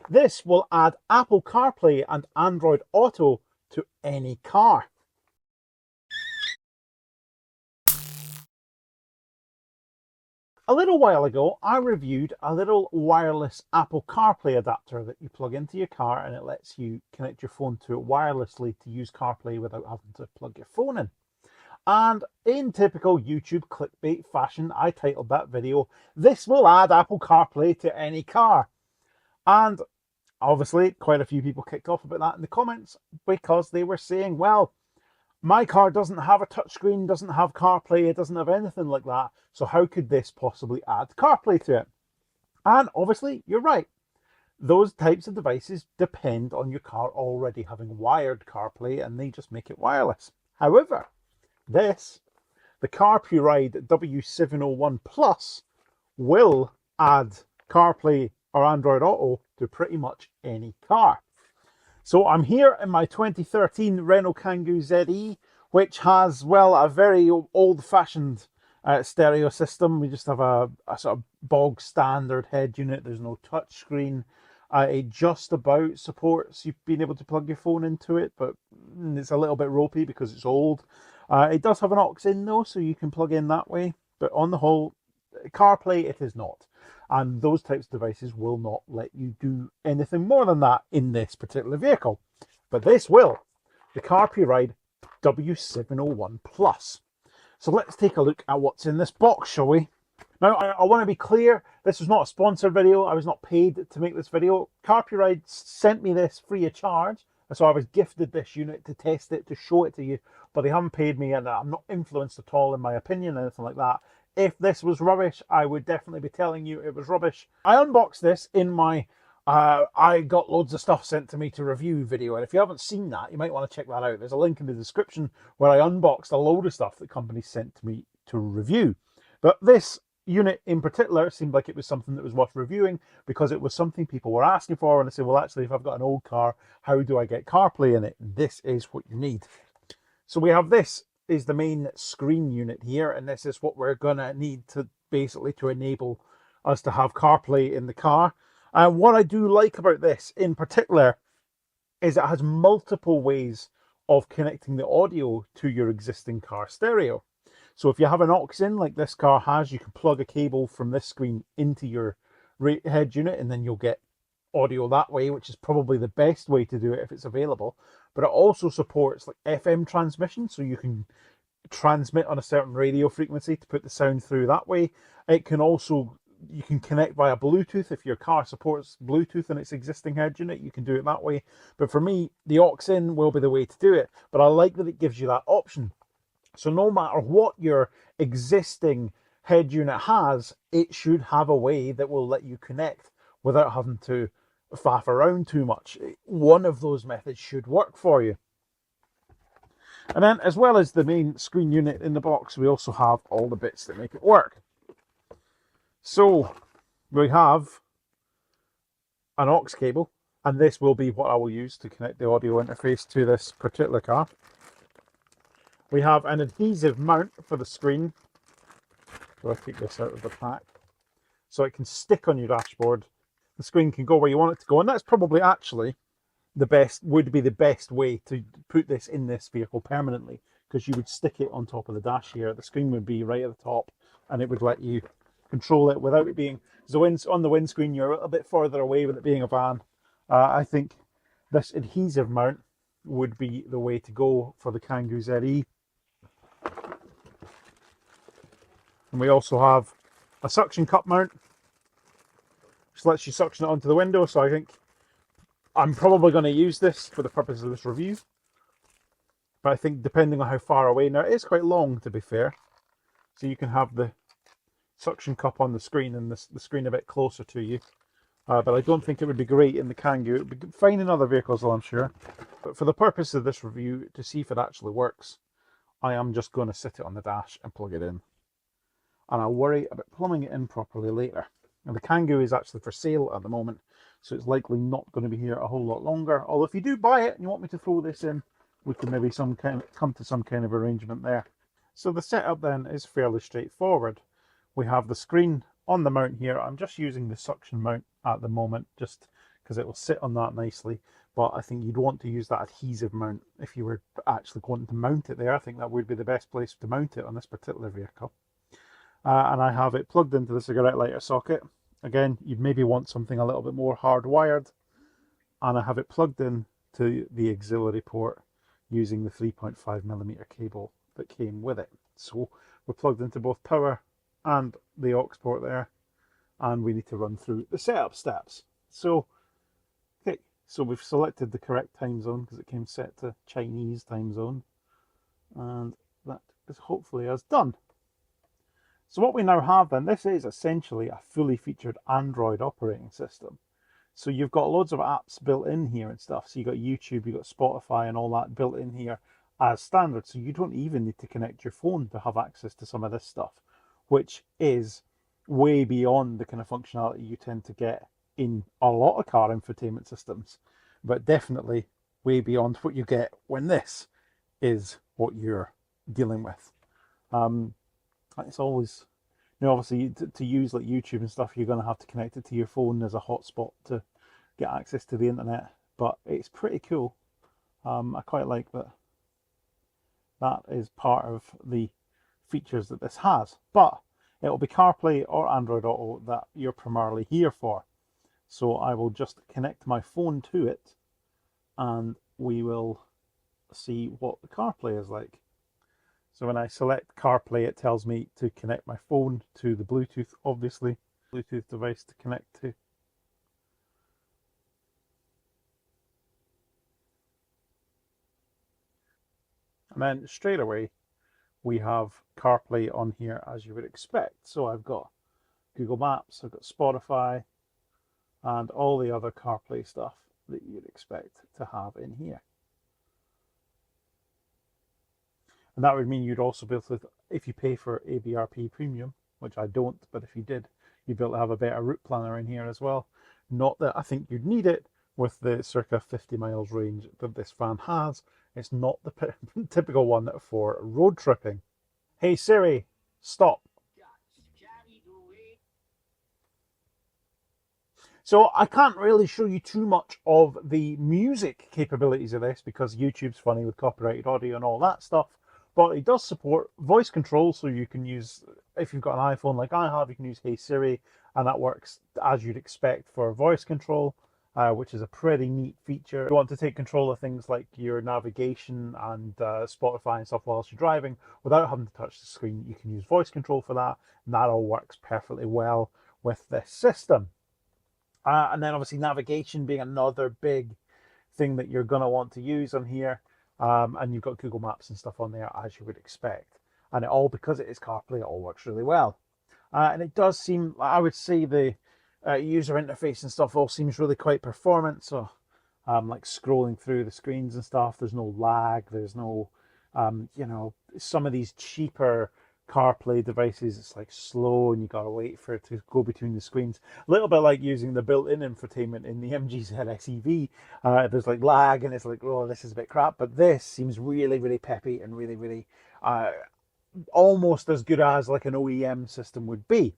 This will add Apple CarPlay and Android Auto to any car. A little while ago, I reviewed a little wireless Apple CarPlay adapter that you plug into your car, and it lets you connect your phone to it wirelessly to use CarPlay without having to plug your phone in. And in typical YouTube clickbait fashion, I titled that video, "This will add Apple CarPlay to any car." And obviously, quite a few people kicked off about that in the comments because they were saying, well, my car doesn't have a touchscreen, doesn't have CarPlay, it doesn't have anything like that. So how could this possibly add CarPlay to it? And obviously, you're right. Those types of devices depend on your car already having wired CarPlay, and they just make it wireless. However, this, the CARPURIDE W701 Plus, will add CarPlay or Android Auto to pretty much any car. So I'm here in my 2013 Renault Kangoo ZE, which has, well, a very old-fashioned stereo system. We just have a sort of bog standard head unit. There's no touchscreen. It just about supports you being able to plug your phone into it, but it's a little bit ropey because it's old. It does have an aux in though, so you can plug in that way. But on the whole, CarPlay it is not. And those types of devices will not let you do anything more than that in this particular vehicle. But this will, the CARPURIDE W701 Plus. So let's take a look at what's in this box, shall we? Now, I want to be clear, this was not a sponsored video. I was not paid to make this video. CARPURIDE sent me this free of charge. So I was gifted this unit to test it, to show it to you, but they haven't paid me, and I'm not influenced at all in my opinion, anything like that. If this was rubbish, I would definitely be telling you it was rubbish. I unboxed this in my I got loads of stuff sent to me to review video, and if you haven't seen that, you might want to check that out. There's a link in the description where I unboxed a load of stuff that companies sent to me to review. But this unit in particular seemed like it was something that was worth reviewing because it was something people were asking for, and I said, well, actually, if I've got an old car, how do I get CarPlay in it? This is what you need. So we have this is the main screen unit here, and this is what we're gonna need to basically to enable us to have CarPlay in the car. And what I do like about this in particular is it has multiple ways of connecting the audio to your existing car stereo. So if you have an aux in like this car has, you can plug a cable from this screen into your head unit, and then you'll get audio that way, which is probably the best way to do it if it's available. But it also supports like FM transmission, so you can transmit on a certain radio frequency to put the sound through that way. It can also, you can connect via Bluetooth. If your car supports Bluetooth in its existing head unit, you can do it that way. But for me, the aux in will be the way to do it. But I like that it gives you that option. So no matter what your existing head unit has, it should have a way that will let you connect without having to faff around too much. One of those methods should work for you. And then, as well as the main screen unit in the box, we also have all the bits that make it work. So we have an aux cable, and this will be what I will use to connect the audio interface to this particular car. We have an adhesive mount for the screen. So I take this out of the pack, so it can stick on your dashboard. The screen can go where you want it to go, and that's probably actually would be the best way to put this in this vehicle permanently, because you would stick it on top of the dash here. The screen would be right at the top, and it would let you control it without it being, so on the windscreen you're a little bit further away with it being a van. I think this adhesive mount would be the way to go for the Kangoo ZE. And we also have a suction cup mount, which lets you suction it onto the window. So I think I'm probably going to use this for the purpose of this review. But I think depending on how far away, now it is quite long to be fair, so you can have the suction cup on the screen and the screen a bit closer to you. But I don't think it would be great in the Kangoo. It would be fine in other vehicles, I'm sure. But for the purpose of this review, to see if it actually works, I am just going to sit it on the dash and plug it in. And I'll worry about plumbing it in properly later. And the Kangoo is actually for sale at the moment, so it's likely not going to be here a whole lot longer. Although if you do buy it and you want me to throw this in, we can maybe come to some kind of arrangement there. So the setup then is fairly straightforward. We have the screen on the mount here. I'm just using the suction mount at the moment, just because it will sit on that nicely. But I think you'd want to use that adhesive mount if you were actually wanting to mount it there. I think that would be the best place to mount it on this particular vehicle. And I have it plugged into the cigarette lighter socket. Again, you'd maybe want something a little bit more hardwired. And I have it plugged in to the auxiliary port using the 3.5mm cable that came with it. So we're plugged into both power and the aux port there, and we need to run through the setup steps. So, okay, so we've selected the correct time zone because it came set to Chinese time zone, and that is hopefully as done. So what we now have then, this is essentially a fully featured Android operating system. So you've got loads of apps built in here and stuff. So you've got YouTube, you've got Spotify and all that built in here as standard. So you don't even need to connect your phone to have access to some of this stuff, which is way beyond the kind of functionality you tend to get in a lot of car infotainment systems, but definitely way beyond what you get when this is what you're dealing with. It's always, you know, obviously to use like YouTube and stuff, you're going to have to connect it to your phone as a hotspot to get access to the internet, but it's pretty cool. I quite like that. That is part of the features that this has, but it'll be CarPlay or Android Auto that you're primarily here for. So I will just connect my phone to it and we will see what the CarPlay is like. So when I select CarPlay, it tells me to connect my phone to the Bluetooth, obviously, Bluetooth device to connect to. And then straight away, we have CarPlay on here as you would expect. So I've got Google Maps, I've got Spotify, and all the other CarPlay stuff that you'd expect to have in here. And that would mean you'd also be able to, if you pay for ABRP Premium, which I don't, but if you did, you'd be able to have a better route planner in here as well. Not that I think you'd need it with the circa 50 miles range that this van has. It's not the typical one for road tripping. Hey Siri, stop. So I can't really show you too much of the music capabilities of this because YouTube's funny with copyrighted audio and all that stuff. But it does support voice control, so you can use, if you've got an iPhone like I have, you can use Hey Siri, and that works as you'd expect for voice control, which is a pretty neat feature. If you want to take control of things like your navigation and Spotify and stuff whilst you're driving, without having to touch the screen, you can use voice control for that, and that all works perfectly well with this system. And then obviously navigation being another big thing that you're going to want to use on here. And you've got Google Maps and stuff on there as you would expect. And it all, because it is CarPlay, it all works really well. And it does seem, I would say the user interface and stuff all seems really quite performant. So like scrolling through the screens and stuff, there's no lag, there's no, you know, some of these cheaper CarPlay devices, it's like slow and you gotta wait for it to go between the screens. A little bit like using the built-in infotainment in the MG ZS EV. There's like lag and it's like, oh, this is a bit crap, but this seems really, really peppy and really, really almost as good as like an OEM system would be.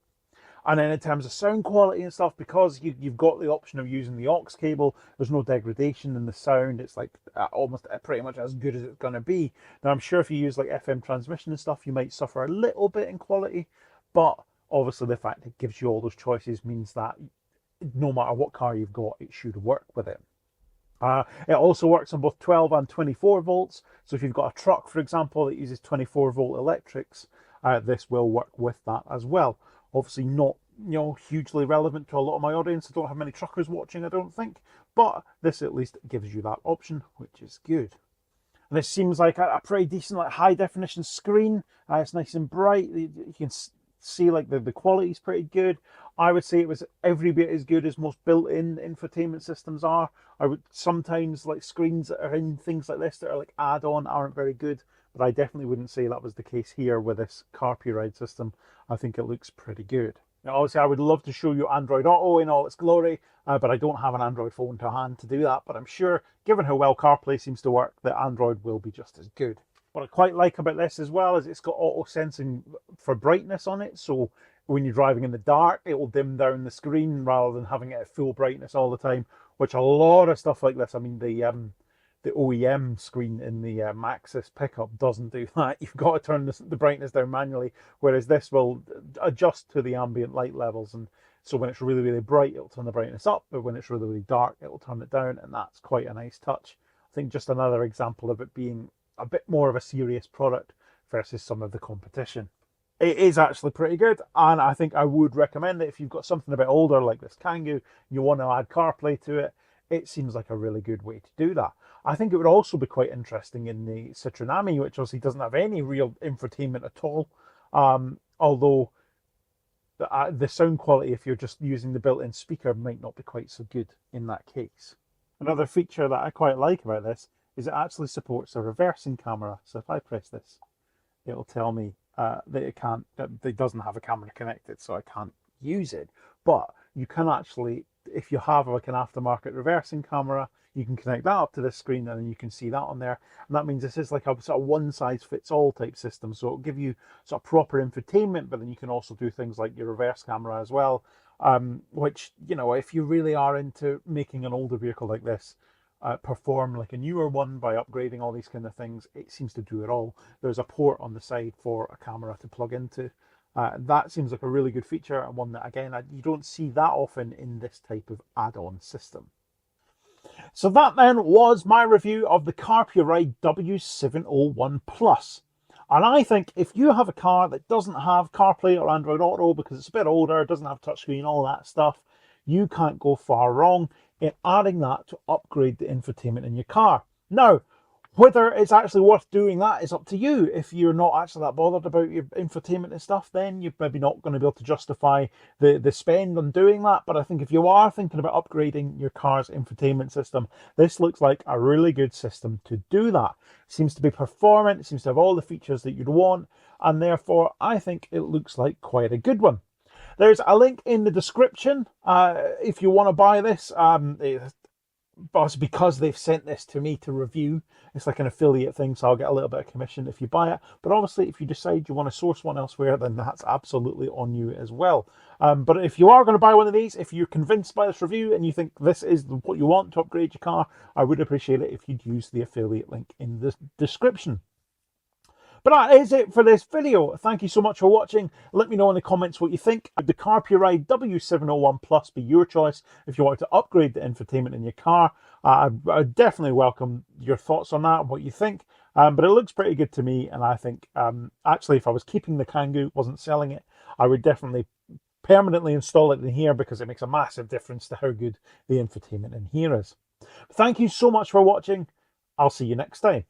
And then in terms of sound quality and stuff, because you've got the option of using the aux cable, there's no degradation in the sound. It's like almost pretty much as good as it's going to be. Now, I'm sure if you use like FM transmission and stuff, you might suffer a little bit in quality, but obviously the fact it gives you all those choices means that no matter what car you've got, it should work with it. It also works on both 12 and 24 volts. So if you've got a truck, for example, that uses 24 volt electrics, this will work with that as well. Obviously not, you know, hugely relevant to a lot of my audience. I don't have many truckers watching, I don't think, but this at least gives you that option, which is good. And this seems like a pretty decent, like high definition screen. It's nice and bright. You can see like the quality is pretty good. I would say it was every bit as good as most built-in infotainment systems are. I would sometimes like screens that are in things like this that are like add-on aren't very good, but I definitely wouldn't say that was the case here with this CarPuride system. I think it looks pretty good. Now, obviously, I would love to show you Android Auto in all its glory, but I don't have an Android phone to hand to do that. But I'm sure, given how well CarPlay seems to work, that Android will be just as good. What I quite like about this as well is it's got auto sensing for brightness on it. So when you're driving in the dark, it will dim down the screen rather than having it at full brightness all the time. which a lot of stuff like this, I mean, the OEM screen in the Maxxis pickup doesn't do that. You've got to turn the brightness down manually, whereas this will adjust to the ambient light levels. And so when it's really, really bright, it'll turn the brightness up, but when it's really, really dark, it'll turn it down, and that's quite a nice touch. I think just another example of it being a bit more of a serious product versus some of the competition. It is actually pretty good, and I think I would recommend it if you've got something a bit older like this Kangoo, you want to add CarPlay to it. It seems like a really good way to do that. I think it would also be quite interesting in the Citroen Ami, which obviously doesn't have any real infotainment at all, although the sound quality, if you're just using the built-in speaker, might not be quite so good in that case. Another feature that I quite like about this is it actually supports a reversing camera. So if I press this, it'll tell me that it doesn't have a camera connected, so I can't use it. But you can actually, if you have like an aftermarket reversing camera, you can connect that up to this screen and then you can see that on there. And that means this is like a sort of one-size-fits-all type system. So it'll give you sort of proper infotainment, but then you can also do things like your reverse camera as well. Which, you know, if you really are into making an older vehicle like this perform like a newer one by upgrading all these kind of things, it seems to do it all. There's a port on the side for a camera to plug into. That seems like a really good feature, and one that, again, you don't see that often in this type of add-on system. So that then was my review of the CARPURIDE W701 Plus. And I think if you have a car that doesn't have CarPlay or Android Auto because it's a bit older, doesn't have touchscreen, all that stuff, you can't go far wrong in adding that to upgrade the infotainment in your car. Now, whether it's actually worth doing that is up to you. If you're not actually that bothered about your infotainment and stuff, then you're maybe not going to be able to justify the spend on doing that. But I think if you are thinking about upgrading your car's infotainment system, this looks like a really good system to do that. It seems to be performant, it seems to have all the features that you'd want, and therefore I think it looks like quite a good one. There's a link in the description if you want to buy this. But because they've sent this to me to review, it's like an affiliate thing, so I'll get a little bit of commission if you buy it. But obviously, if you decide you want to source one elsewhere, then that's absolutely on you as well. But if you are going to buy one of these, if you're convinced by this review and you think this is what you want to upgrade your car, I would appreciate it if you'd use the affiliate link in the description. But that is it for this video. Thank you so much for watching. Let me know in the comments what you think. Would the CARPURIDE W701 Plus be your choice if you wanted to upgrade the infotainment in your car? I definitely welcome your thoughts on that and what you think. But it looks pretty good to me. And I think actually if I was keeping the Kangoo, wasn't selling it, I would definitely permanently install it in here because it makes a massive difference to how good the infotainment in here is. Thank you so much for watching. I'll see you next time.